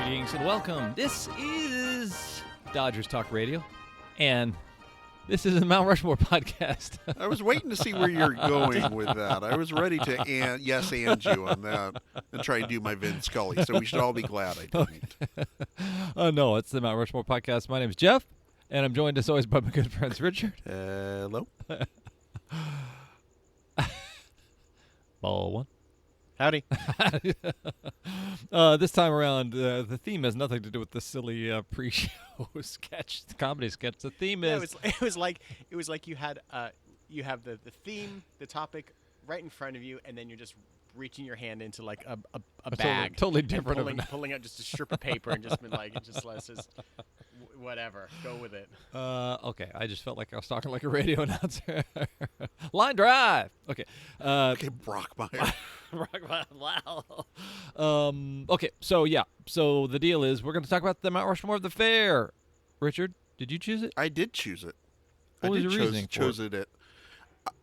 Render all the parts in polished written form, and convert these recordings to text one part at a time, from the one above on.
Greetings and welcome. This is Dodgers Talk Radio, and this is the Mount Rushmore podcast. I was waiting to see where you're going with that. I was ready to and you on that and try and do my Vin Scully, so we should all be glad I didn't. No, it's the Mount Rushmore podcast. My name is Jeff, and I'm joined as always by my good friends Richard. Hello. Ball one. Howdy. This time around, the theme has nothing to do with the silly pre-show sketch, the comedy sketch. The theme is It was like you had you have the theme, the topic right in front of you, and then you're just reaching your hand into like a bag, totally different, and pulling out just a strip of paper and just been like, it just lets us whatever, go with it. Okay, I just felt like I was talking like a radio announcer. Line drive. Okay. Okay, Brockmeyer. Wow. Okay, so the deal is we're going to talk about the Mount Rushmore of the fair. Richard, did you choose it? I did choose it. What was your reasoning chose it.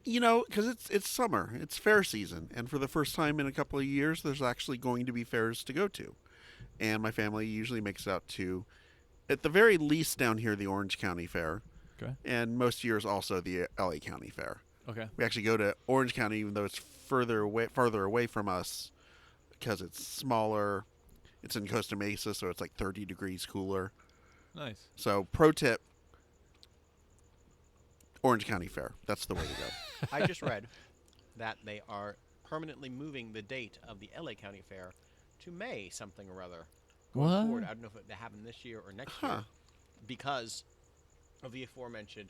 You know, because it's summer, it's fair season, and for the first time in a couple of years, there's actually going to be fairs to go to, and my family usually makes it out to, at the very least down here, the Orange County Fair, Okay. and most years also the LA County Fair. Okay. We actually go to Orange County, even though it's farther away from us, because it's smaller. It's in Costa Mesa, so it's like 30 degrees cooler. Nice. So, pro tip: Orange County Fair. That's the way to go. I just read that they are permanently moving the date of the LA County Fair to May something or other. Going What? forward. I don't know if it happened this year or next year, because of the aforementioned,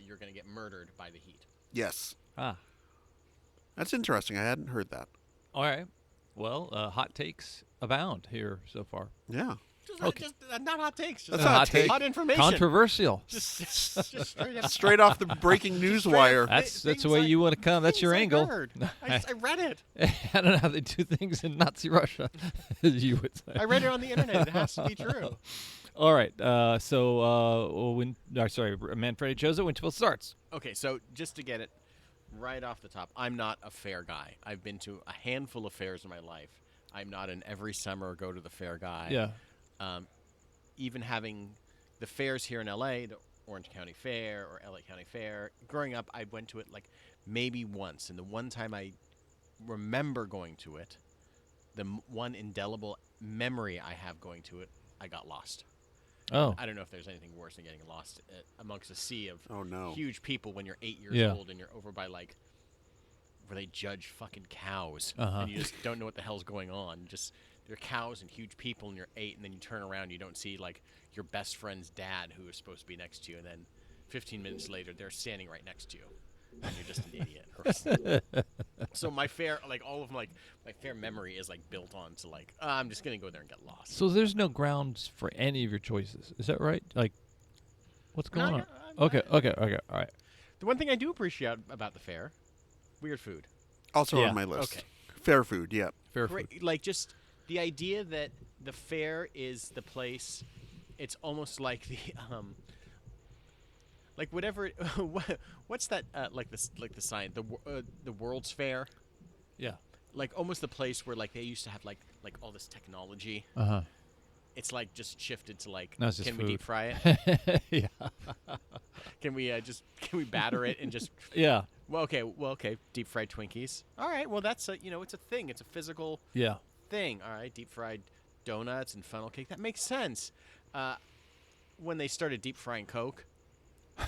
you're going to get murdered by the heat. Yes, Ah. that's interesting. I hadn't heard that. All right. Well, hot takes abound here so far. Yeah. Just not hot takes. Just That's not hot take. hot information. Controversial. Just straight up. Straight off the breaking news wire. That's Things the way I- you want to come. That's your things I angle. heard. I read it. I don't know how they do things in Nazi Russia, as you would say. I read it on the internet. It has to be true. All right. Manfredi chose it when 12 starts. Okay, so just to get it right off the top, I'm not a fair guy. I've been to a handful of fairs in my life. I'm not an every summer go to the fair guy. Yeah. Even having the fairs here in LA, the Orange County Fair or LA County Fair, growing up, I went to it like maybe once. And the one time I remember going to it, the one indelible memory I have going to it, I got lost. Oh. I don't know if there's anything worse than getting lost amongst a sea of Oh, no. huge people when you're 8 years Yeah. old and you're over by like where they judge fucking cows Uh-huh. and you just don't know what the hell's going on. Just there are cows and huge people and you're 8 and then you turn around and you don't see like your best friend's dad who is supposed to be next to you and then 15 minutes later they're standing right next to you and you're just an idiot. So my fair, like all of my fair memory is like built on to like I'm just gonna go there and get lost. So there's no grounds for any of your choices. Is that right? Like, what's going on? Okay. All right. The one thing I do appreciate about the fair, weird food. Also Yeah. on my list. Okay. Fair food, yeah. Fair food. Great, like just the idea that the fair is the place. It's almost like the like whatever. What's that? Like the sign, the World's Fair. Yeah. Like almost the place where like they used to have like all this technology. Uh-huh. It's like just shifted to like, No, it's just can we food. deep fry it? Yeah. Can we batter it and just? Yeah. Well, okay. Deep fried Twinkies. All right. Well, that's it's a thing. It's a physical Yeah. thing. All right, deep fried donuts and funnel cake. That makes sense. When they started deep frying Coke,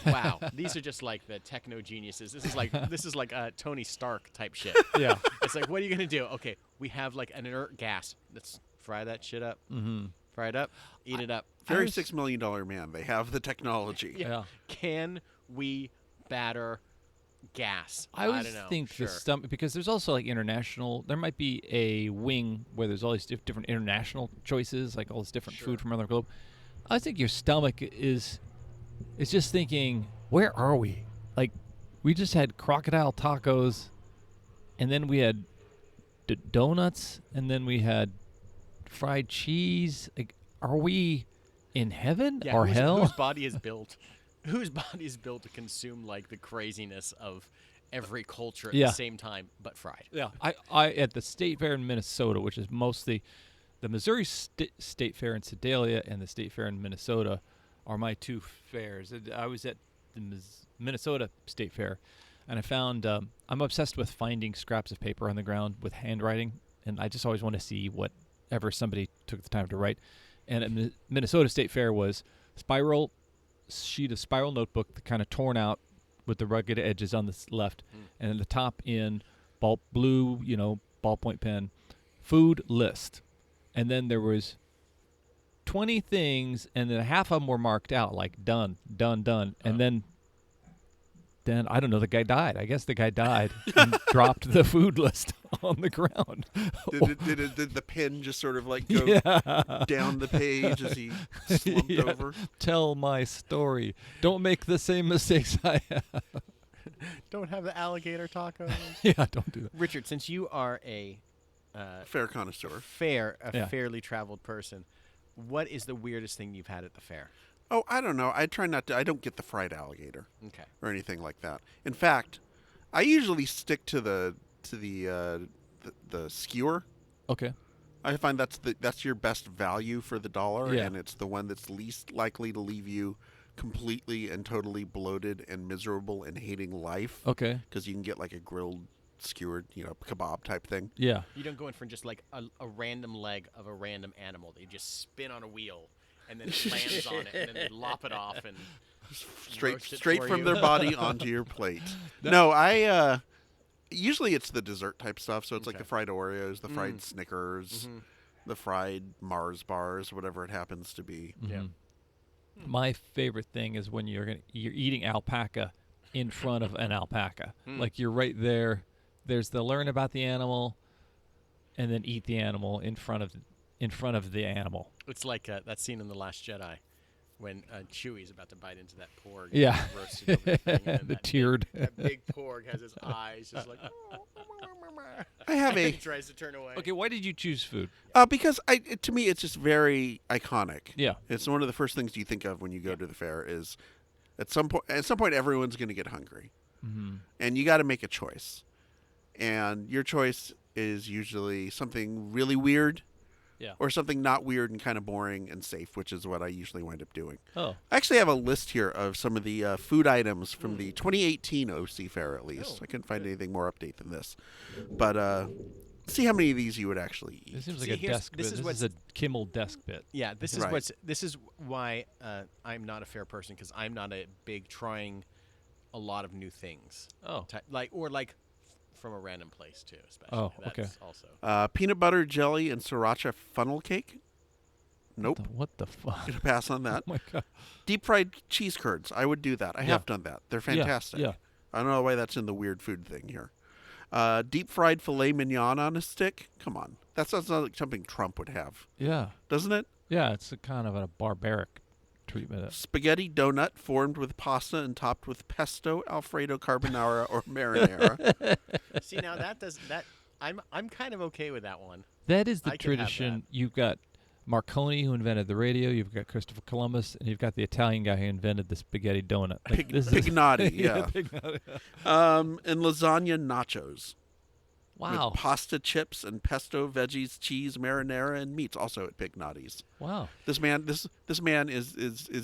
wow, these are just like the techno geniuses. This is like Tony Stark type shit. Yeah. It's like, what are you gonna do? Okay, we have like an inert gas. Let's fry that shit up. Mm-hmm. Fry it up. Eat it up. Very $6 million man. They have the technology. Yeah. Can we batter gas? I always don't know. think Sure. the stomach, because there's also like international, there might be a wing where there's all these different international choices, like all this different Sure. food from around the globe. I think your stomach is just thinking, where are we? Like, we just had crocodile tacos, and then we had donuts, and then we had fried cheese. Like, are we in heaven Yeah, or whose hell? body is built? Whose body is built to consume like the craziness of every culture at Yeah. the same time, but fried? Yeah, I at the state fair in Minnesota, which is mostly the Missouri State Fair in Sedalia and the State Fair in Minnesota are my two fairs. I was at the Minnesota State Fair, and I found I'm obsessed with finding scraps of paper on the ground with handwriting, and I just always want to see whatever somebody took the time to write. And at Minnesota State Fair was sheet of spiral notebook, kind of torn out with the rugged edges on the left, and at the top in blue, ballpoint pen, food list. And then there was 20 things, and then half of them were marked out, like done. And then I don't know, the guy died. I guess the guy died and dropped the food list on the ground. Did the pen just sort of like go down the page as he slumped over? Tell my story. Don't make the same mistakes I have. Don't have the alligator tacos. Yeah, don't do that. Richard, since you are a fair connoisseur, fairly traveled person, what is the weirdest thing you've had at the fair? Oh, I don't know. I try not to. I don't get the fried alligator, Okay. or anything like that. In fact, I usually stick to the skewer. Okay. I find that's your best value for the dollar, Yeah. and it's the one that's least likely to leave you completely and totally bloated and miserable and hating life. Okay. Because you can get like a grilled, skewered, kebab type thing. Yeah. You don't go in for just like a random leg of a random animal. They just spin on a wheel, and then it lands on it, and then they lop it off and roast it Straight for from you. their body onto your plate. No, I usually it's the dessert type stuff. So it's like Okay. the fried Oreos, the fried Snickers, the fried Mars bars, whatever it happens to be. Yeah. My favorite thing is when you're eating alpaca in front of an alpaca. Like you're right there. There's the learn about the animal, and then eat the animal in front of the animal. It's like that scene in The Last Jedi when Chewie's about to bite into that porg. Yeah. Roasted over the thing, and then The that tiered. That big porg has his eyes just like. I have He a tries to turn away. Okay, why did you choose food? because to me it's just very iconic. Yeah. It's one of the first things you think of when you go to the fair is at some point everyone's going to get hungry, and you got to make a choice, and your choice is usually something really weird. Yeah. Or something not weird and kind of boring and safe, which is what I usually wind up doing. Oh. I actually have a list here of some of the food items from the 2018 OC Fair, at least. I couldn't find anything more update than this. But see how many of these you would actually eat. This seems See, like a here's- desk this bit. is This is a Kimmel desk bit. Yeah, this is Right. this is why I'm not a fair person, because I'm not a big trying a lot of new things. Oh. Like from a random place too, especially. Oh, okay. That's also. Peanut butter jelly and sriracha funnel cake. Nope. What the fuck? Gonna pass on that. Oh my god. Deep fried cheese curds. I would do that. I Yeah. have done that. They're fantastic. Yeah. I don't know why that's in the weird food thing here. Deep fried filet mignon on a stick. Come on. That sounds like something Trump would have, Yeah. doesn't it? Yeah, it's a kind of a barbaric treatment. Spaghetti donut formed with pasta and topped with pesto, Alfredo carbonara, or marinara. See, now I'm kind of okay with that one. That is I the can have tradition. You've got Marconi, who invented the radio. You've got Christopher Columbus, and you've got the Italian guy who invented the spaghetti donut. Like, this is Pignotti, yeah. Pignotti. And lasagna nachos. Wow. With pasta chips and pesto, veggies, cheese, marinara, and meats. Also at Pignotti's. Wow. This man is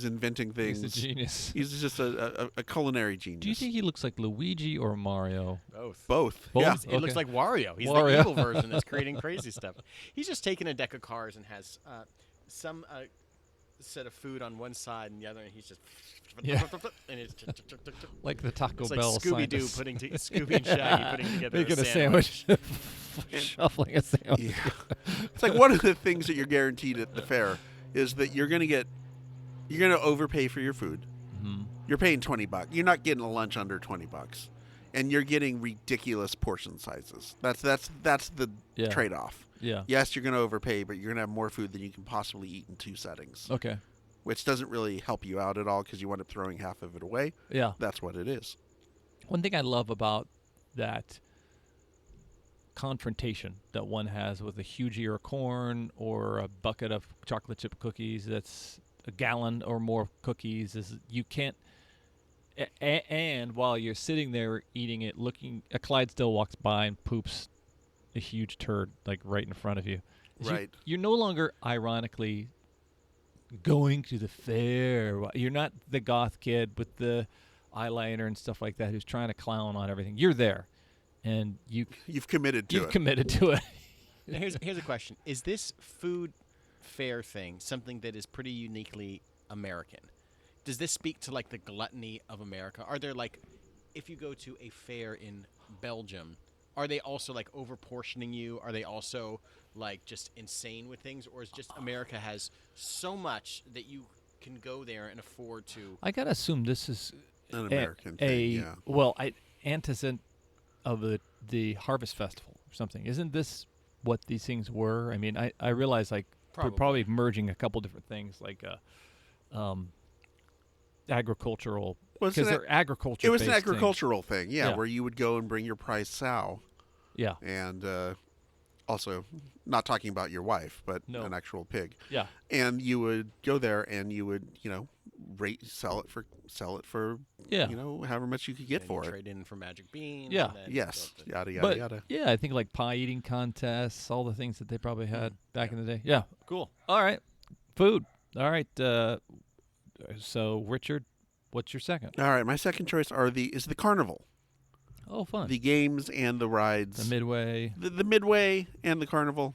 inventing things. He's a genius. He's just a culinary genius. Do you think he looks like Luigi or Mario? Both. Both? Both? Yeah. He looks Okay. like Wario. He's Wario. the evil version that's creating crazy stuff. He's just taking a deck of cards and has some set of food on one side and the other, and he's just Yeah. and it's Like the Taco it's like Bell Scooby Doo scientist. Scooby and Shaggy putting together Making a a sandwich. sandwich. Shuffling a sandwich. Yeah. It's like one of the things that you're guaranteed at the fair is that you're going to overpay for your food. Mhm. You're paying $20. You're not getting a lunch under $20. And you're getting ridiculous portion sizes. That's the Yeah. trade-off. Yeah. Yes, you're going to overpay, but you're going to have more food than you can possibly eat in 2 settings, Okay. which doesn't really help you out at all because you wind up throwing half of it away. Yeah. That's what it is. One thing I love about that confrontation that one has with a huge ear of corn or a bucket of chocolate chip cookies that's a gallon or more of cookies is you can't and while you're sitting there eating it, looking, a Clydesdale walks by and poops a huge turd like right in front of you, Right. You're no longer ironically going to the fair. You're not the goth kid with the eyeliner and stuff like that who's trying to clown on everything. You're there, and You've committed to you've it. committed to it. Now, here's a question: is this food fair thing something that is pretty uniquely American? Does this speak to like the gluttony of America? Are there like, if you go to a fair in Belgium, are they also like overportioning you? Are they also like just insane with things, or is just America has so much that you can go there and afford to? I gotta assume this is An American thing, yeah. Well, antecedent of the Harvest Festival or something. Isn't this what these things were? I mean, I realize like we're probably merging a couple different things, like agricultural, because they're agriculture. It was an things. agricultural thing, where you would go and bring your prize sow. Yeah. And also, not talking about your wife, but No. an actual pig. Yeah. And you would go there and you would, sell it for Yeah. however much you could get And for you it. trade in for magic beans. Yeah. And then Yes. go to- Yada, yada, But yada. yeah, I think like pie eating contests, all the things that they probably had back in the day. Yeah. Cool. All right. Food. All right. So Richard, what's your second? All right, my second choice is the Carnival. Oh, fun. The games and the rides. The Midway. The Midway and the Carnival.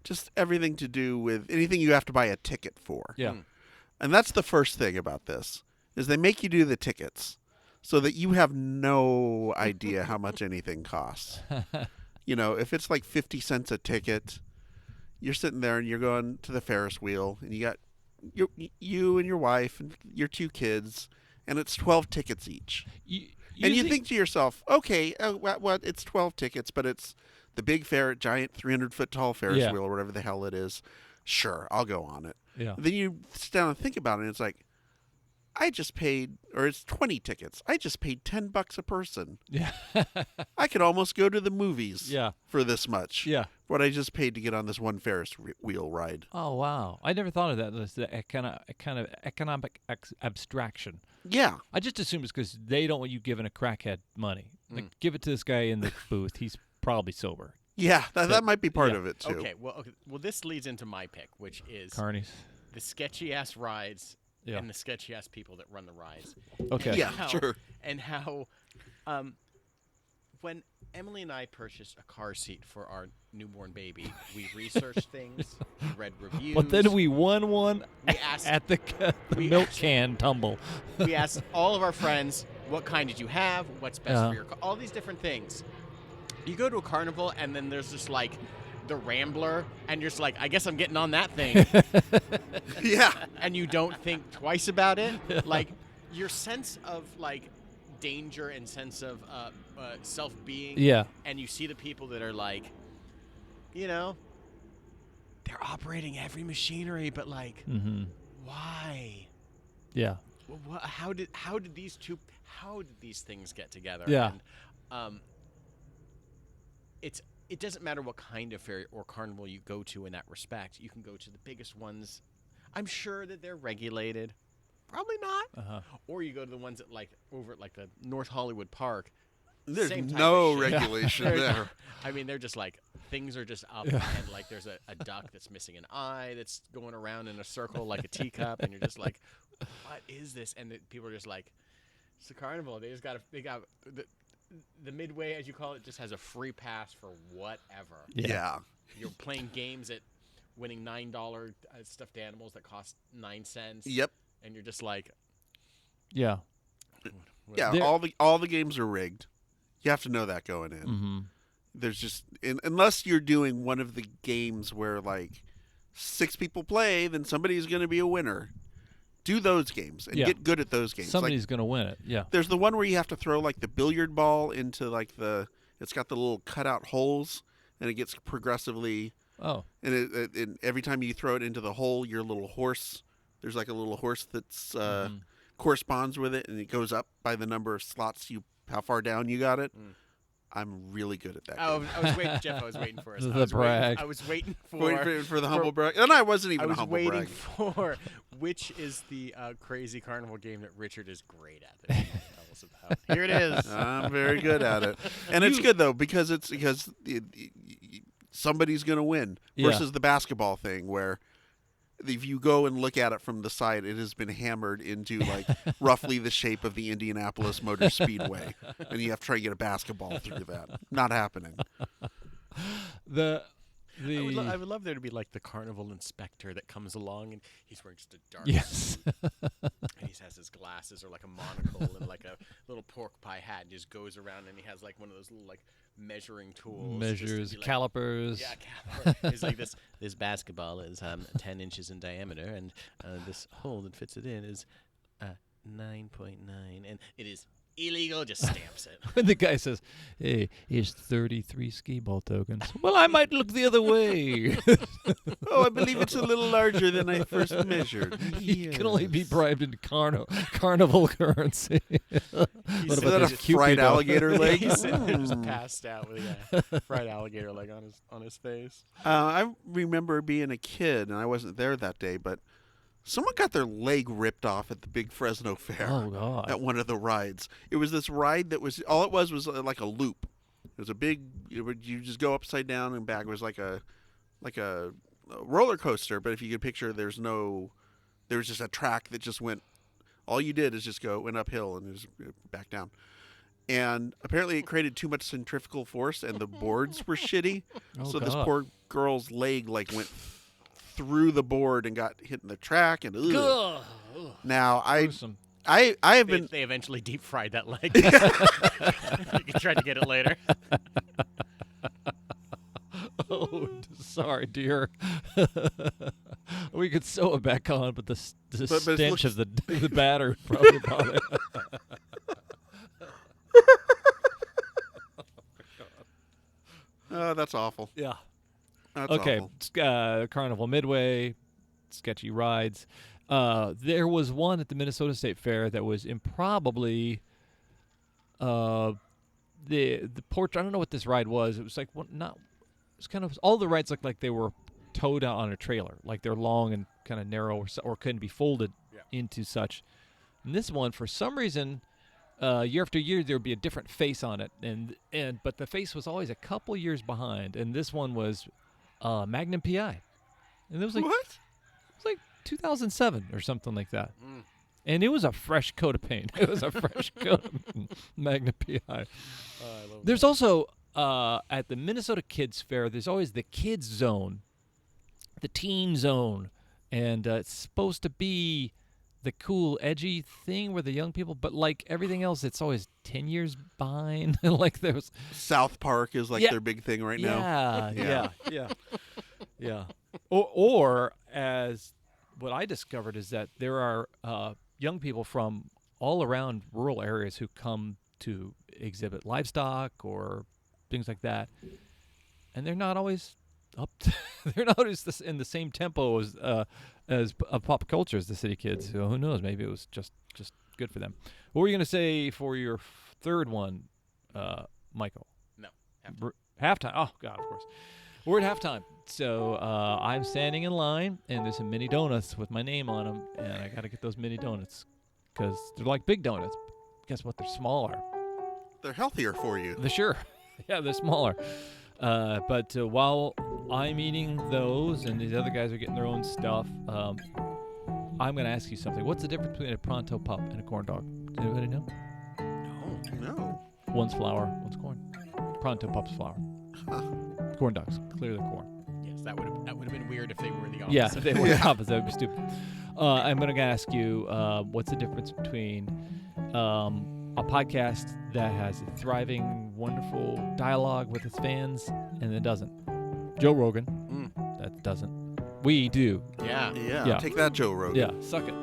Just everything to do with anything you have to buy a ticket for. Yeah. And that's the first thing about this, is they make you do the tickets so that you have no idea how much anything costs. If it's like 50 cents a ticket, you're sitting there and you're going to the Ferris wheel, and you got you and your wife and your 2 kids, and it's 12 tickets each. And you think to yourself, okay, what? It's 12 tickets, but it's the big giant 300-foot tall Ferris wheel or whatever the hell it is. Sure, I'll go on it. Yeah. Then you sit down and think about it, and it's like, I just paid, or it's 20 tickets. I just paid $10 a person. Yeah. I could almost go to the movies Yeah. for this much. Yeah. What I just paid to get on this one Ferris wheel ride. Oh, wow. I never thought of that as the kind of economic abstraction. Yeah. I just assume it's because they don't want you giving a crackhead money. Like, give it to this guy in the booth. He's probably sober. Yeah, that might be part yeah. of it, too. Okay, well, this leads into my pick, which is Carnies. the sketchy-ass rides Yeah. and the sketchy-ass people that run the rides. Okay. Yeah, sure. And how, when Emily and I purchased a car seat for our newborn baby, we researched things, we read reviews. But then we won one We asked- at the we milk asked- can tumble. We asked all of our friends, what kind did you have? What's best Yeah. for your car? All these different things. You go to a carnival, and then there's just like the Rambler, and you're just like, I guess I'm getting on that thing. Yeah. And you don't think twice about it. Like, your sense of like danger and sense of self-being. Yeah. And you see the people that are like, they're operating every machinery, but like, why? Yeah. How did these things get together? Yeah. And, it doesn't matter what kind of fair or carnival you go to in that respect. You can go to the biggest ones. I'm sure that they're regulated. Probably not. Uh-huh. Or you go to the ones that like over at like the North Hollywood Park. There's Same type no of shit. regulation there. I mean, they're just like, things are just up, and like there's a duck that's missing an eye that's going around in a circle like a teacup, and you're just like, what is this? And people are just like, it's a carnival. They got the Midway, as you call it, just has a free pass for whatever. Yeah. You're playing games at winning $9 stuffed animals that cost 9 cents. Yep. And you're just like, Yeah. Yeah, There- all the games are rigged. You have to know that going in. Mm-hmm. There's just unless you're doing one of the games where like 6 people play, then somebody's going to be a winner. Do those games and get good at those games. Somebody's going to win it. Yeah. There's the one where you have to throw like the billiard ball into like it's got the little cutout holes, and it gets progressively. Oh. And every time you throw it into the hole, your little horse. There's like a little horse that's corresponds with it, and it goes up by the number of slots how far down you got it. I'm really good at that. oh, game. I was waiting, Jeff. I was waiting for us. The brag. I was waiting for Waiting for the humble brag, and I wasn't even I a was humble waiting brag. for which is the crazy carnival game that Richard is great at. That he can tell us about. Here it is. I'm very good at it, and it's good though because somebody's going to win. Yeah. Versus the basketball thing where if you go and look at it from the side, it has been hammered into like roughly the shape of the Indianapolis Motor Speedway, and you have to try and get a basketball through that. Not happening. I would love there to be like the carnival inspector that comes along and he's wearing just a dark Yes. suit. And he has his glasses or like a monocle and like a little pork pie hat and just goes around and he has like one of those little like measuring tools. Measures, be like, calipers. Yeah, caliper. It's like this basketball is 10 inches in diameter and this hole that fits it in is 9.9 and it is illegal, just stamps it. When the guy says, "Hey, here's 33 skee ball tokens." Well, I might look the other way. Oh, I believe it's a little larger than I first measured. You can only be bribed into carnival currency. What Is about that a this fried Cupido? alligator leg? He's sitting there just passed out with a fried alligator leg on his face. I remember being a kid, and I wasn't there that day, but someone got their leg ripped off at the big Fresno Fair. Oh, God. At one of the rides. It was this ride that was all it was like a loop. It was a big. You just go upside down and back. It was like a roller coaster, but if you could picture, there was just a track that just went. All you did is just went uphill and it was back down. And apparently it created too much centrifugal force, and the boards were shitty. Oh, so this God. poor girl's leg went through the board and got hit in the track. And ugh. Now Gruesome. I have been. They eventually deep fried that leg. You tried to get it later. Oh, sorry, dear. We could sew it back on, but the but it stench looks- of the batter probably brought it. Oh, that's awful. Yeah. That's Okay. awful. Carnival Midway, sketchy rides. There was one at the Minnesota State Fair that was improbably the porch. I don't know what this ride was. It was like it's kind of all the rides looked like they were towed out on a trailer, like they're long and kind of narrow or couldn't be folded into such. And this one, for some reason, year after year there would be a different face on it, but the face was always a couple years behind. And this one was Magnum Pi, and it was like What? it was like 2007 or something like that. And it was a fresh coat of paint. It was a fresh coat of Magnum Pi. I love There's also at the Minnesota Kids Fair, there's always the kids zone, the teen zone, and it's supposed to be the cool, edgy thing where the young people, but like everything else, it's always 10 years behind. Like there's South Park is like Yeah. their big thing right now. Yeah. Or as what I discovered is that there are young people from all around rural areas who come to exhibit livestock or things like that, and they're not always they're not always in the same tempo as pop culture as the city kids. So who knows? Maybe it was just good for them. What were you going to say for your third one, Michael? No. Halftime. Oh, God, of course. We're at halftime. So I'm standing in line, and there's some mini donuts with my name on them, and I got to get those mini donuts because they're like big donuts. Guess what? They're smaller. They're healthier for you. Sure. Yeah, they're smaller. But while I'm eating those and these other guys are getting their own stuff, I'm going to ask you something. What's the difference between a Pronto Pup and a corn dog? Does anybody know? No. One's flour, one's corn. Pronto Pup's flour. Corn dogs, clearly corn. Yes, that would have been weird if they were the opposite. Yeah, if they were the opposite, that would be stupid. I'm going to ask you, what's the difference between a podcast that has a thriving, wonderful dialogue with its fans and then doesn't? Joe Rogan, that doesn't. We do. Yeah. Yeah. Take that, Joe Rogan. Yeah, suck it.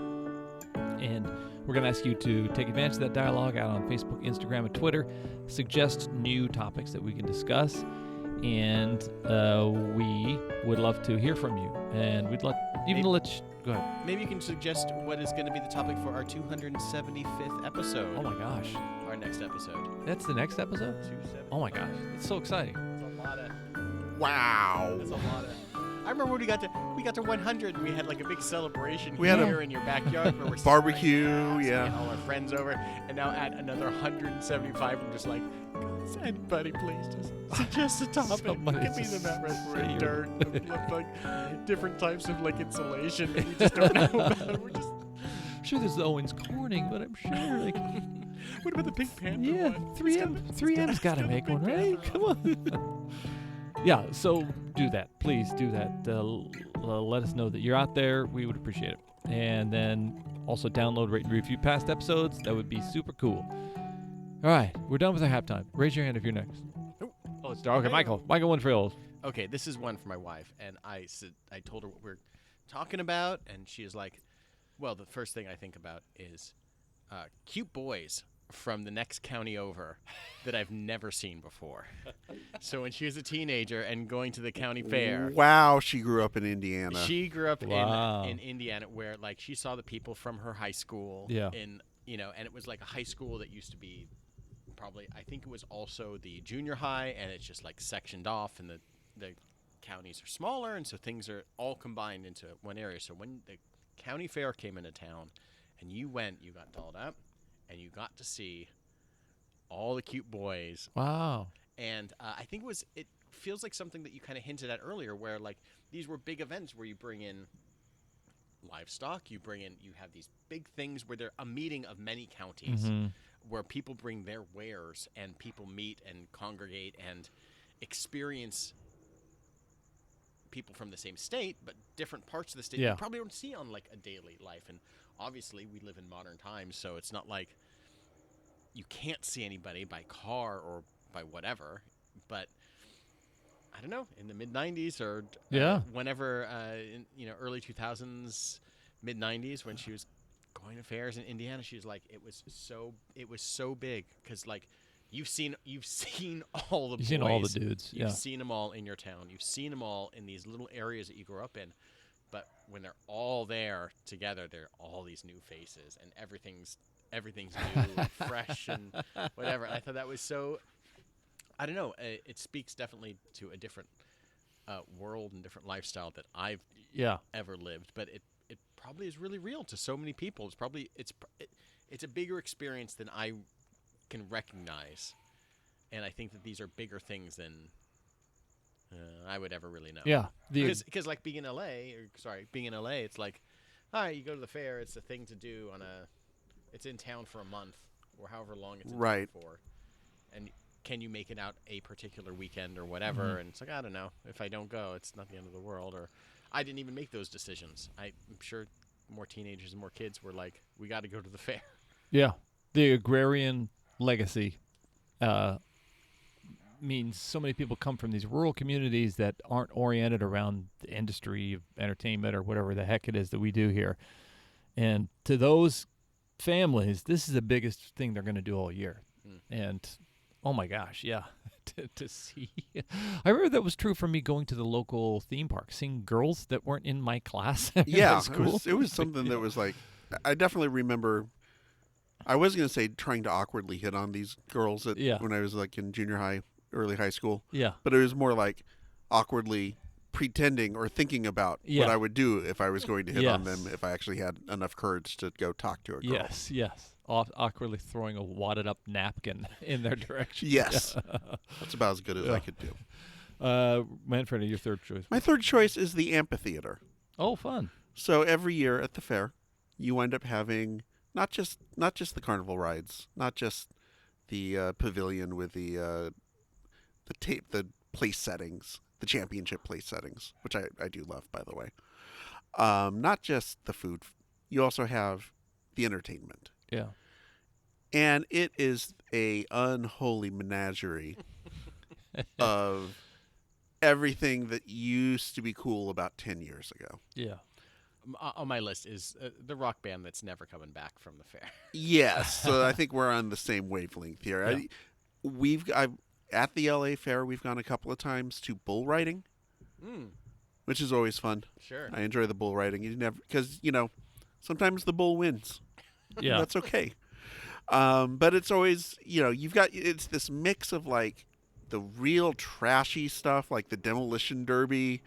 And we're going to ask you to take advantage of that dialogue out on Facebook, Instagram, and Twitter. Suggest new topics that we can discuss. And we would love to hear from you. And we'd love even to let you... Go ahead. Maybe you can suggest what is going to be the topic for our 275th episode. Oh, my gosh. Our next episode. That's the next episode? 275. Oh, my gosh. It's so exciting. That's a lot of... Wow. That's a lot of... I remember when we got to 100 and we had like a big celebration We had here in your backyard where we're barbecue, celebrating that, yeah. we had all our friends over, and now add another 175. I'm just like, Anybody, please just suggest a topic. Somebody It could be just the red say red dirt, like different types of like insulation that we just don't know about. We're just. I'm sure there's the Owens Corning, but I'm sure like What about the Pink Panther yeah, one? 3M's got to got make the one, Pink right? Panther Come on. Yeah, so do that. Please do that. Let us know that you're out there. We would appreciate it. And then also download, rate, and review past episodes. That would be super cool. All right, we're done with our halftime. Raise your hand if you're next. Oh, it's dark. Okay, Michael. Michael Winfield. Okay, this is one for my wife, and I told her what we're talking about, and she is like, well, the first thing I think about is cute boys from the next county over that I've never seen before. So when she was a teenager and going to the county fair, Wow, she grew up in Indiana. she grew up Wow. in Indiana, where like she saw the people from her high school, Yeah. and it was like a high school that used to be probably, I think it was also the junior high, and it's just like sectioned off, and the counties are smaller, and so things are all combined into one area. So when the county fair came into town, and you got dolled up, and you got to see all the cute boys. Wow. And I think it feels like something that you kind of hinted at earlier, where like these were big events where you bring in livestock, you have these big things where they're a meeting of many counties, Mhm. where people bring their wares and people meet and congregate and experience people from the same state, but different parts of the state Yeah. you probably don't see on like a daily life. And obviously we live in modern times, so it's not like you can't see anybody by car or by whatever. But I don't know, in the mid 90s or Yeah. whenever in early 2000s, mid 90s, when she was going to fairs in Indiana, she was like, it was so big, because like you've seen all the You've seen all the boys. dudes. You've Yeah. seen them all in your town. You've seen them all in these little areas that you grew up in. But when they're all there together, they're all these new faces, and everything's new and fresh and whatever. And I thought that was so, I don't know, it speaks definitely to a different world and different lifestyle that I've Yeah. ever lived. But it probably is really real to so many people. It's a bigger experience than I can recognize. And I think that these are bigger things than I would ever really know. Yeah. Because like being in LA, it's like, all right, you go to the fair, it's a thing to do it's in town for a month or however long it's in Right. town for. And can you make it out a particular weekend or whatever? Mhm. And it's like, I don't know. If I don't go, it's not the end of the world. Or I didn't even make those decisions. I'm sure more teenagers and more kids were like, we got to go to the fair. Yeah. The agrarian legacy means so many people come from these rural communities that aren't oriented around the industry of entertainment or whatever the heck it is that we do here. And to those families, this is the biggest thing they're going to do all year. And oh my gosh, yeah, to see. I remember that was true for me going to the local theme park, seeing girls that weren't in my class. in Yeah, high school. it was something that was like, I definitely remember. I was going to say trying to awkwardly hit on these girls when I was like in junior high, early high school. Yeah. But it was more like awkwardly pretending or thinking about what I would do if I was going to hit on them, if I actually had enough courage to go talk to a girl. Yes. Awkwardly throwing a wadded up napkin in their direction. Yes. That's about as good as I could do. Manfred, your third choice. My third choice is the Amphitheatre. Oh, fun. So every year at the fair, you wind up having not just the carnival rides, not just the pavilion with the place settings, the championship place settings, which I do love, by the way. Not just the food. You also have the entertainment. Yeah. And it is a unholy menagerie of everything that used to be cool about 10 years ago. Yeah. On my list is the rock band that's never coming back from the fair. Yes. So I think we're on the same wavelength here. Yeah. At the LA Fair, we've gone a couple of times to bull riding, which is always fun. Sure. I enjoy the bull riding. Because sometimes the bull wins. Yeah. That's okay. But it's always, it's this mix of like the real trashy stuff, like the demolition derby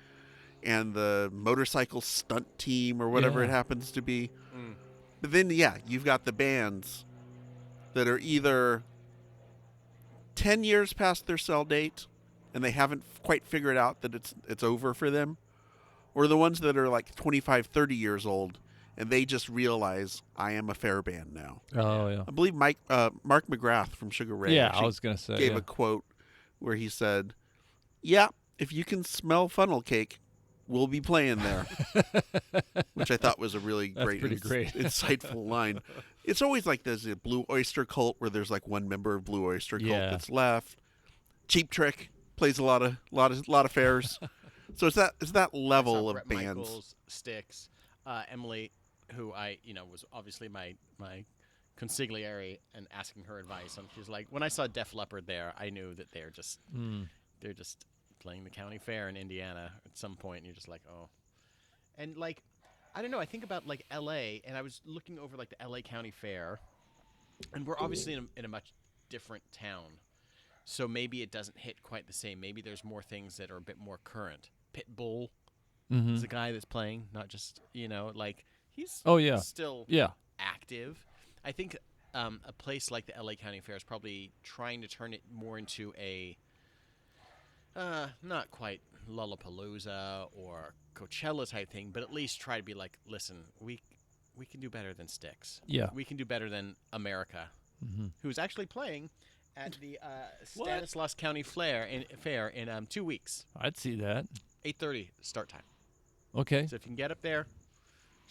and the motorcycle stunt team or whatever it happens to be. But then, you've got the bands that are either 10 years past their sell date and they haven't quite figured out that it's over for them, or the ones that are like 25, 30 years old and they just realize I am a fair band now. Oh yeah. I believe Mark McGrath from Sugar Ray Yeah, I actually was gonna say. gave Yeah. a quote where he said, "Yeah, if you can smell funnel cake, we'll be playing there," which I thought was a really That's great, pretty great. insightful line. It's always like there's a Blue Oyster Cult where there's like one member of Blue Oyster Cult Yeah. that's left. Cheap Trick plays a lot of fairs. So it's that level of Brett bands. Michaels, Styx, Emily, who was obviously my consigliere, and asking her advice. And she's like, when I saw Def Leppard there, I knew that they're just playing the county fair in Indiana at some point, and you're just like, oh. And like, I don't know. I think about like L.A., and I was looking over like the L.A. County Fair, and we're obviously in a much different town, so maybe it doesn't hit quite the same. Maybe there's more things that are a bit more current. Pitbull is the guy that's playing, not just like he's Oh yeah. still Yeah. active. I think a place like the L.A. County Fair is probably trying to turn it more into a not quite Lollapalooza or Coachella type thing, but at least try to be like, listen, we can do better than Styx. Yeah. We can do better than America, who's actually playing at the What? Stanislaus County Fair in 2 weeks. I'd see that. 8:30 start time. Okay. So if you can get up there,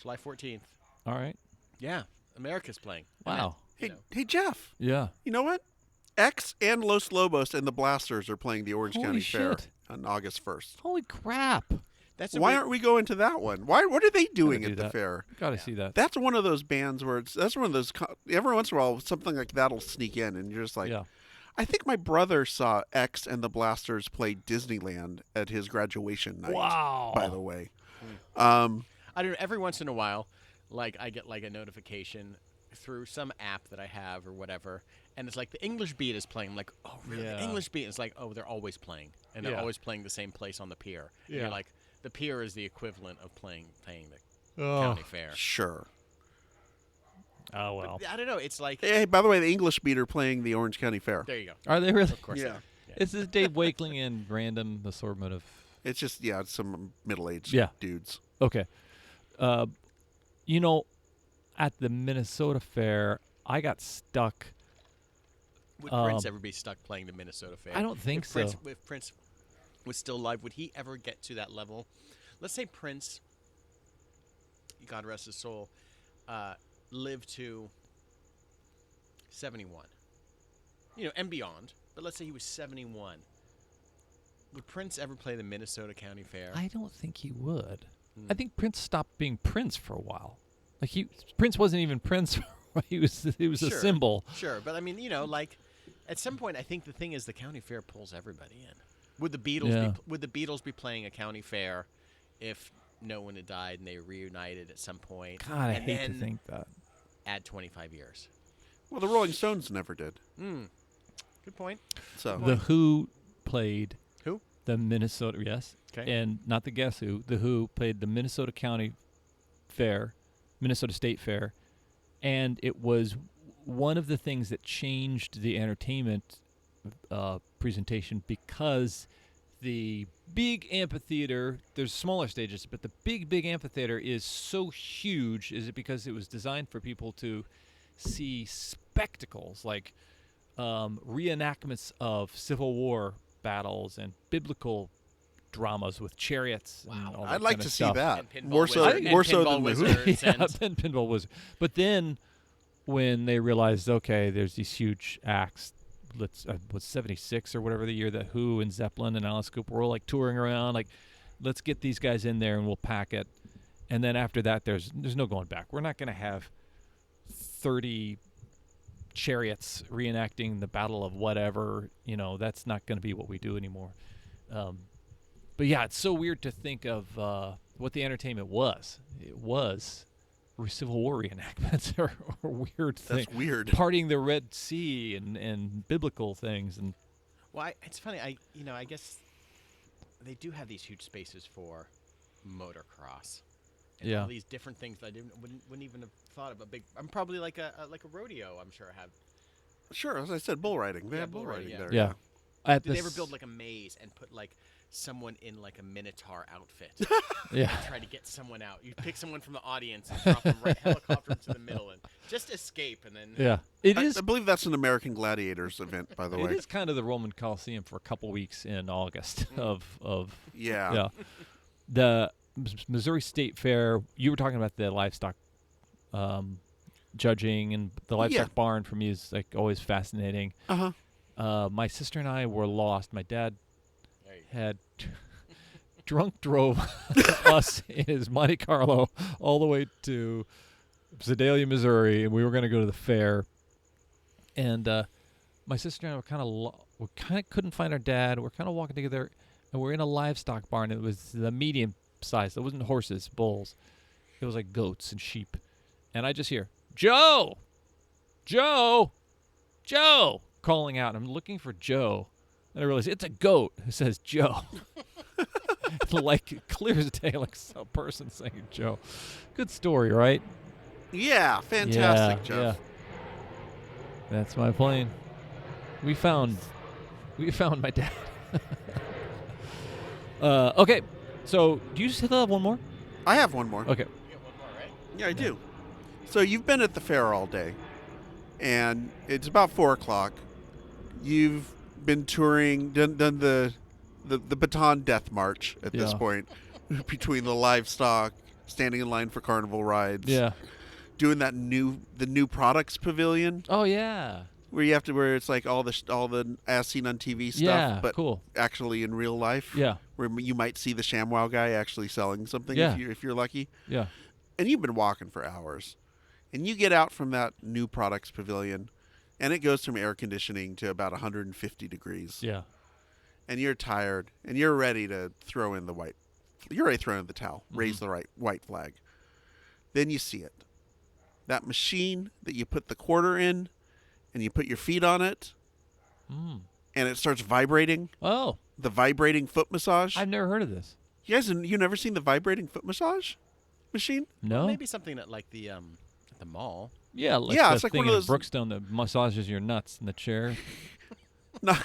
July 14th. All right. Yeah, America's playing. Wow. Hey Jeff, Yeah. you know what? X and Los Lobos and the Blasters are playing the Orange Holy County Fair shit. on August 1st. Holy crap. That's Why aren't we going to that one? What are they doing do at the that. fair? Got to see that. That's one of those bands where that's one of those. Every once in a while, something like that'll sneak in, and you're just like, Yeah. I think my brother saw X and the Blasters play Disneyland at his graduation night. Wow. By the way, I don't know. Every once in a while, like I get like a notification through some app that I have or whatever, and it's like the English Beat is playing. I'm like, oh really? Yeah. The English Beat? It's like, oh, they're always playing, and they're Yeah. always playing the same place on the pier. And Yeah. you're like, the pier is the equivalent of playing the Oh. county fair. sure. Oh well. I don't know. It's like, Hey, by the way, the English Beat are playing the Orange County Fair. there you go. Are they really? Of course. Yeah. It's this Dave Wakeling and random assortment of. It's just it's some middle-aged Yeah. dudes. Okay. At the Minnesota Fair, I got stuck. Would Prince ever be stuck playing the Minnesota Fair? I don't think if Prince, so. If Prince was still alive, would he ever get to that level? Let's say Prince, God rest his soul, lived to 71. And beyond. But let's say he was 71. Would Prince ever play the Minnesota County Fair? I don't think he would. I think Prince stopped being Prince for a while. Like Prince wasn't even Prince. He was a Sure. symbol. Sure, but I mean, like at some point, I think the thing is the county fair pulls everybody in. Would the Beatles Yeah. would the Beatles be playing a county fair if no one had died and they reunited at some point? God, I and hate to then think that. add 25 years. Well, the Rolling Stones never did. Good point. So The Who played Who? the Minnesota, yes, Okay. and not the Guess Who. The Who played the Minnesota County Fair, Minnesota State Fair, and it was one of the things that changed the entertainment presentation because the big amphitheater, there's smaller stages, but the big amphitheater is so huge. Is it because it was designed for people to see spectacles like reenactments of Civil War battles and biblical dramas with chariots. And all that I'd like kind to of see stuff. that And pinball more so wizard- and more so pinball than the Who. wizards Yeah, and- then pinball was. But then when they realized, okay, there's these huge acts. Was 76 or whatever the year that Who and Zeppelin and Alice Cooper were all like touring around. Like, let's get these guys in there and we'll pack it. And then after that, there's no going back. We're not going to have 30 chariots reenacting the battle of whatever. That's not going to be what we do anymore. But yeah, it's so weird to think of what the entertainment was. It was Civil War reenactments or weird things. That's weird. Parting the Red Sea and biblical things. And Well, it's funny. I guess they do have these huge spaces for motocross. And Yeah. all these different things that I wouldn't even have thought of. I'm probably like a rodeo. I'm sure have Sure, as I said, bull riding. They Yeah, have bull bull riding, riding yeah. there. Yeah. At Did they this- ever build like a maze and put like someone in like a minotaur outfit? Yeah. Try to get someone out. You pick someone from the audience and drop them right helicopter into the middle and just escape and then. Yeah. It I is. believe that's an American Gladiators event, by the It way. is kind of the Roman Coliseum for a couple weeks in August of Yeah. yeah. The Missouri State Fair. You were talking about the livestock judging, and the livestock barn for me is like always fascinating. Uh-huh. My sister and I were lost. My dad There you had drunk drove us in his Monte Carlo all the way to Sedalia, Missouri, and we were going to go to the fair. And my sister and I were kind of couldn't find our dad. We're kind of walking together, and we're in a livestock barn. It was the medium size. It wasn't horses, bulls. It was like goats and sheep. And I just hear, Joe, Joe, Joe, calling out. I'm looking for Joe. And I realize it's a goat who says Joe. Like clear as day, like some person saying Joe. Good story, right? Yeah, fantastic, Jeff. Yeah. That's my plane. We found my dad. Okay, so do you still have one more? I have one more. Okay. You get one more, right? Yeah, I do. So you've been at the fair all day, and it's about 4 o'clock. You've been touring, done the Baton Death March at this Yeah. point, between the livestock, standing in line for carnival rides, Yeah. doing the new products pavilion Oh yeah. where it's like all the as seen on TV stuff, Yeah. but Cool. actually in real life. Yeah. Where you might see the ShamWow guy actually selling something Yeah. if you're lucky. Yeah. And you've been walking for hours, and you get out from that new products pavilion, and it goes from air conditioning to about 150 degrees, Yeah. and you're tired, and you're ready to throw in the white. You're ready to throw in the towel, raise the white flag. Then you see it, that machine that you put the quarter in, and you put your feet on it, Mm. and it starts vibrating. Oh, The vibrating foot massage. I've never heard of this. You guys, you never seen the vibrating foot massage machine? No. Maybe something at like the at the mall. Yeah. Like Yeah, the it's like thing one of in those- Brookstone that massages your nuts in the chair. No,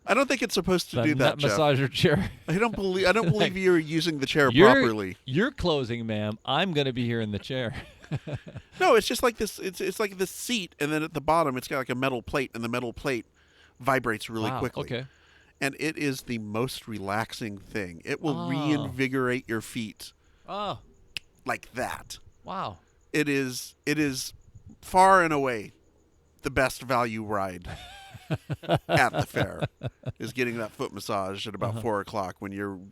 I don't think it's supposed to The do that, nut Jeff. massager chair. I don't believe you're using the chair You're- properly. You're closing, ma'am. I'm gonna be here in the chair. No, it's just like this. It's like this seat, and then at the bottom, it's got like a metal plate, and the metal plate vibrates really Wow, quickly. Okay. And it is the most relaxing thing. It will Oh. reinvigorate your feet Oh, like that. wow. It is far and away the best value ride at the fair is getting that foot massage at about 4 o'clock when you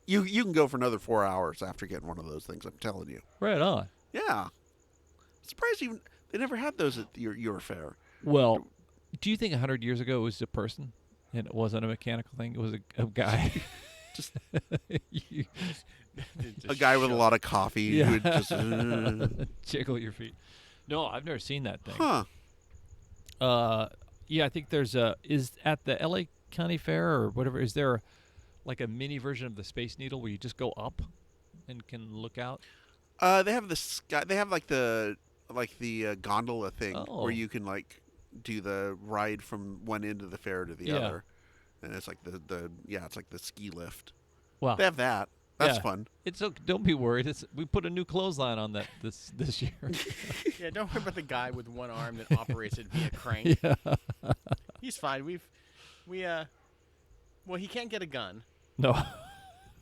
can go for another 4 hours after getting one of those things. I'm telling you. Right on. Yeah. Surprised even they never had those at your fair. Well, do you think 100 years ago it was a person and it wasn't a mechanical thing? It was a guy. Just You a guy with a lot of coffee Yeah. who would just jiggle your feet. No, I've never seen that thing. huh. Yeah, I think there's is at the LA County Fair or whatever. Is there like a mini version of the Space Needle where you just go up and can look out? They have the sky. They have like the gondola thing Oh. where you can like do the ride from one end of the fair to the Yeah. other, and it's like it's like the ski lift. Wow. They have that. That's Yeah. fun. It's okay. Don't be worried. We put a new clothesline on that this year. Yeah, don't worry about the guy with one arm that operates it via crank. Yeah. He's fine. Well, he can't get a gun, No.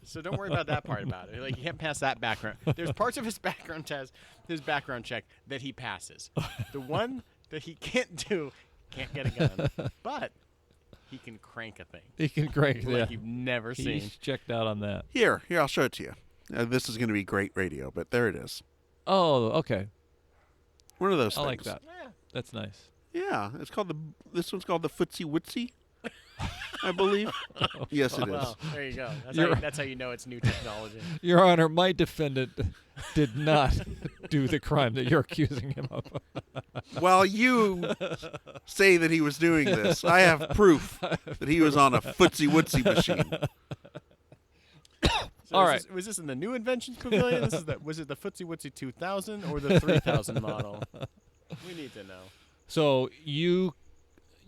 so don't worry about that part about it. Like, he can't pass that background. There's parts of his background check that he passes. The one that he can't do, can't get a gun, but he can crank a thing He can crank. like Yeah. you've never seen. He's checked out on that. Here, I'll show it to you. This is going to be great radio, but there it is. Oh, okay. One of those I things. like that. Yeah. That's nice. Yeah, this one's called the Footsie Wootsy, I believe. Yes, it is. Well, there you go. You're- That's how you know it's new technology. Your Honor, my defendant did not do the crime that you're accusing him of. While you say that he was doing this, I have proof that he was on a Footsie Wootsy machine. So All was right. this- was this in the new inventions pavilion? Was it the Footsie Wootsy 2000 or the 3000 model? We need to know. So you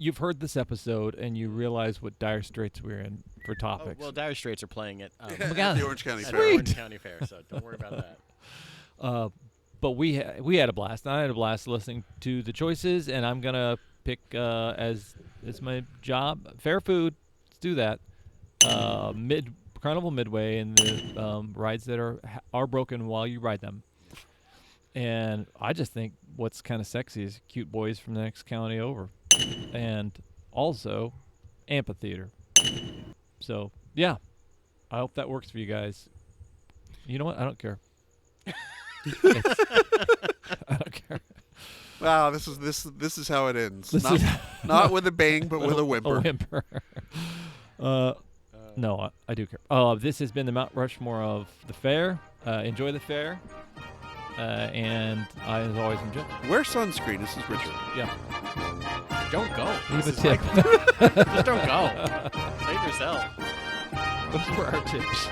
you've heard this episode and you realize what dire straits we're in for Oh, topics. well, Dire Straits are playing it my God. The Orange County at Fair. the Orange County Fair, so don't worry about that. But we had a blast. I had a blast listening to the choices, and I'm gonna pick as it's my job. Fair food. Let's do that. Carnival Midway and the rides that are broken while you ride them. And I just think what's kind of sexy is cute boys from the next county over, and also Amphitheatre. So yeah, I hope that works for you guys. You know what? I don't care. I don't care. Wow, this is how it ends. This Not, is- not with a bang, but with a whimper. A whimper. No, I do care. This has been the Mount Rushmore of the fair. Enjoy the fair. And I, as always, enjoy. Wear sunscreen. This is Richard. Yeah. Don't go. Leave a This is tip. like- just don't go. Save yourself. Those were our tips.